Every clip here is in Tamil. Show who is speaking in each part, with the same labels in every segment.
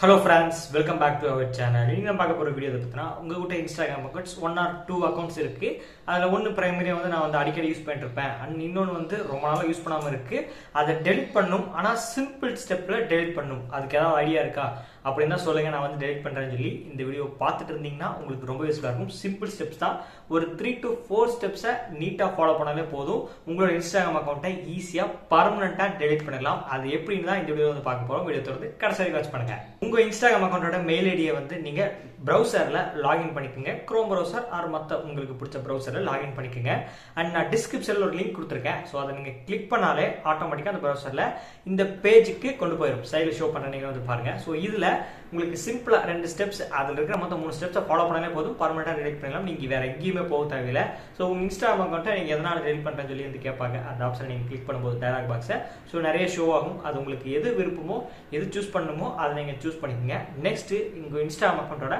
Speaker 1: Hello friends, welcome back to our channel. நீங்க பார்க்க போற வீடியோ பார்த்தீங்கன்னா உங்ககிட்ட Instagram accounts 1 or 2 accounts இருக்கு. அதுல ஒன்னு பிரைமரியா நான் அடிக்கடி யூஸ் பண்ணிட்டு இருப்பேன். அண்ட் இன்னொன்னு ரொம்ப நாளா யூஸ் பண்ணாம இருக்கு. அதை டெலீட் பண்ணனும். ஆனா சிம்பிள் ஸ்டெப்ல டெலீட் பண்ணனும். அதுக்கு ஏதாவது ஐடியா இருக்கா? அப்படினா சொல்லுங்க நான் டெலீட் பண்றேன்னு சொல்லி இந்த வீடியோ பார்த்துட்டு இருந்தீங்கன்னா உங்களுக்கு ரொம்ப யூஸ்ஃபுல்லா இருக்கும். சிம்பிள் ஸ்டெப்ஸ் தான். ஒரு 3 to 4 ஸ்டெப்ஸை நீட்டா ஃபாலோ பண்ணாலே போதும். உங்களோட Instagram அக்கவுண்டை ஈஸியா பெர்மனன்ட்டா டெலீட் பண்ணிடலாம். அது எப்படின்னு தான் இந்த வீடியோ பார்க்க போறோம். வீடியோ தொடர்ந்து கடைசி வரைக்கும் வாட்ச் பண்ணுங்க. உங்க Instagram அக்கவுண்டோட மெயில் ஐடியை நீங்க பிரவுசர்ல லாகின் பண்ணிக்கோங்க. குரோம் பிரவுசர் ஆர் மத்த உங்களுக்கு பிடிச்ச பிரவுசர்ல லாகின் பண்ணிக்கோங்க. அண்ட் நான் டிஸ்கிரிப்ஷன்ல ஒரு லிங்க் கொடுத்துருக்கேன். ஸோ அதை நீங்க கிளிக் பண்ணாலே ஆட்டோமேட்டிக்கா அந்த பிரவுசர்ல இந்த பேஜுக்கு கொண்டு போயிடும். சைடில் ஷோ பண்ண நீங்க பாருங்க. ஸோ இதுல உங்களுக்கு சிம்பிளா 2 ஸ்டெப்ஸ் அதுல இருக்கிற மொத்தம் 3 ஸ்டெப்ஸை ஃபாலோ பண்ணாலே போதும். பர்மனெண்டா டெலீட் பண்ணலாம். நீங்க வேற எங்கேயுமே போக தேவையில்லை. ஸோ உங்க Instagram அக்கௌண்ட்டை நீங்க எதனால டெலீட் பண்றேன்னு சொல்லி கேட்பாங்க. அந்த ஆப்ஷன் நீங்க கிளிக் பண்ணும்போது டயலாக் பாக்ஸை ஸோ நிறைய ஷோ ஆகும். அது உங்களுக்கு எது விருப்பமோ எது சூஸ் பண்ணணுமோ அதை நீங்க சூஸ் பண்ணிக்கோங்க. நெக்ஸ்ட் உங்க Instagram அக்கௌண்டோட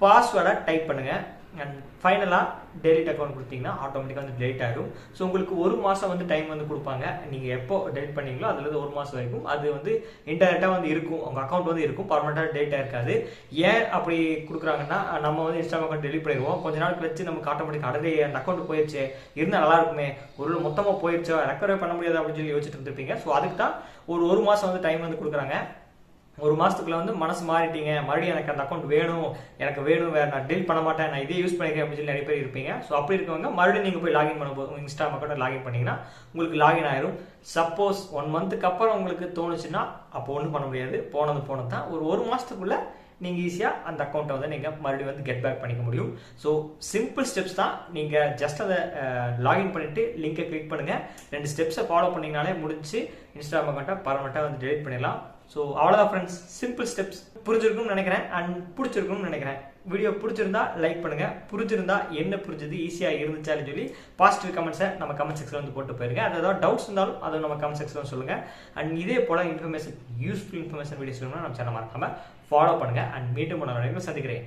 Speaker 1: பாஸ்வேர்டை டைப் பண்ணுங்க. அண்ட் ஃபைனலாக டெலிட் அக்கௌண்ட் கொடுத்தீங்கன்னா ஆட்டோமேட்டிக்காக டெலிட் ஆகிடும். ஸோ உங்களுக்கு ஒரு மாதம் டைம் கொடுப்பாங்க. நீங்கள் எப்போ டெலிட் பண்ணீங்களோ அதுலேருந்து ஒரு மாதம் வரைக்கும் அது இன்டர்நெட்டாக இருக்கும். உங்கள் அக்கௌண்ட் இருக்கும். பர்மனெண்ட்டாக டெலிட் ஆயிருக்காது. ஏன் அப்படி கொடுக்குறாங்கன்னா நம்ம Instagram அக்கௌண்ட் டெலிட் பண்ணிடுவோம். கொஞ்ச நாள் கழிச்சு நமக்கு ஆட்டோமேட்டிக் அடடே அந்த அக்கௌண்ட் போயிடுச்சு இருந்தால் நல்லா இருக்குமே, ஒரு மொத்தமாக போயிடுச்சோ ரெக்கவரே பண்ண முடியாது அப்படின்னு சொல்லி யோசிச்சுட்டு இருந்திருப்பீங்க. ஸோ அதுக்கு தான் ஒரு மாதம் டைம் கொடுக்குறாங்க. ஒரு மாசத்துக்குள்ள மனசு மாறிட்டீங்க, மறுபடியும் எனக்கு அந்த அக்கௌண்ட் வேணும், எனக்கு வேணும், வேற நான் டெலிட் பண்ண மாட்டேன், நான் இதே யூஸ் பண்ணிக்கிறேன் அப்படின்னு சொல்லி நிறைய பேர் இருப்பீங்க. ஸோ அப்படி இருக்கவங்க மறுபடியும் நீங்க போய் லாகின் பண்ணும்போது உங்க Instagram அக்கௌண்ட் லாகின் பண்ணீங்கன்னா உங்களுக்கு லாகின் ஆயிரும். சப்போஸ் 1 மந்த்துக்கு அப்புறம் உங்களுக்கு தோணுச்சுன்னா அப்போ ஒன்றும் பண்ண முடியாது. போனது தான். ஒரு மாசத்துக்குள்ள நீங்க ஈஸியா அந்த அக்கௌண்ட்டை நீங்க மறுபடியும் கெட் பேக் பண்ணிக்க முடியும். ஸோ சிம்பிள் ஸ்டெப்ஸ் தான். நீங்க ஜஸ்ட் அதை லாகின் பண்ணிட்டு லிங்கை கிளிக் பண்ணுங்க. 2 ஸ்டெப்ஸை ஃபாலோ பண்ணீங்கனாலே முடிச்சு Instagram அக்கௌண்ட்டை பர்மனெண்ட்டாக டெலிட் பண்ணிடலாம். ஸோ அவ்வளோதான் ஃப்ரெண்ட்ஸ், சிம்பிள் ஸ்டெப்ஸ். புரிஞ்சிருக்கும்னு நினைக்கிறேன் அண்ட் பிடிச்சிருக்கும்னு நினைக்கிறேன். வீடியோ பிடிச்சிருந்தா லைக் பண்ணுங்க. புரிஞ்சிருந்தா என்ன புரிஞ்சது, ஈஸியாக இருந்துச்சான்னு சொல்லி பாசிட்டிவ் கமெண்ட்ஸை நம்ம கமெண்ட் செக்ஷனில் போட்டு போயிருங்க. அது ஏதாவது டவுட்ஸ் இருந்தாலும் அதை நம்ம கமெண்ட் செக்ஷனில் சொல்லுங்க. அண்ட் இதே போல இன்ஃபர்மேஷன் யூஸ்ஃபுல் இன்ஃபர்மேஷன் வீடியோஸ் நம்ம சேனல் மறக்காம ஃபாலோ பண்ணுங்க. அண்ட் மீண்டும் சந்திக்கிறேன்.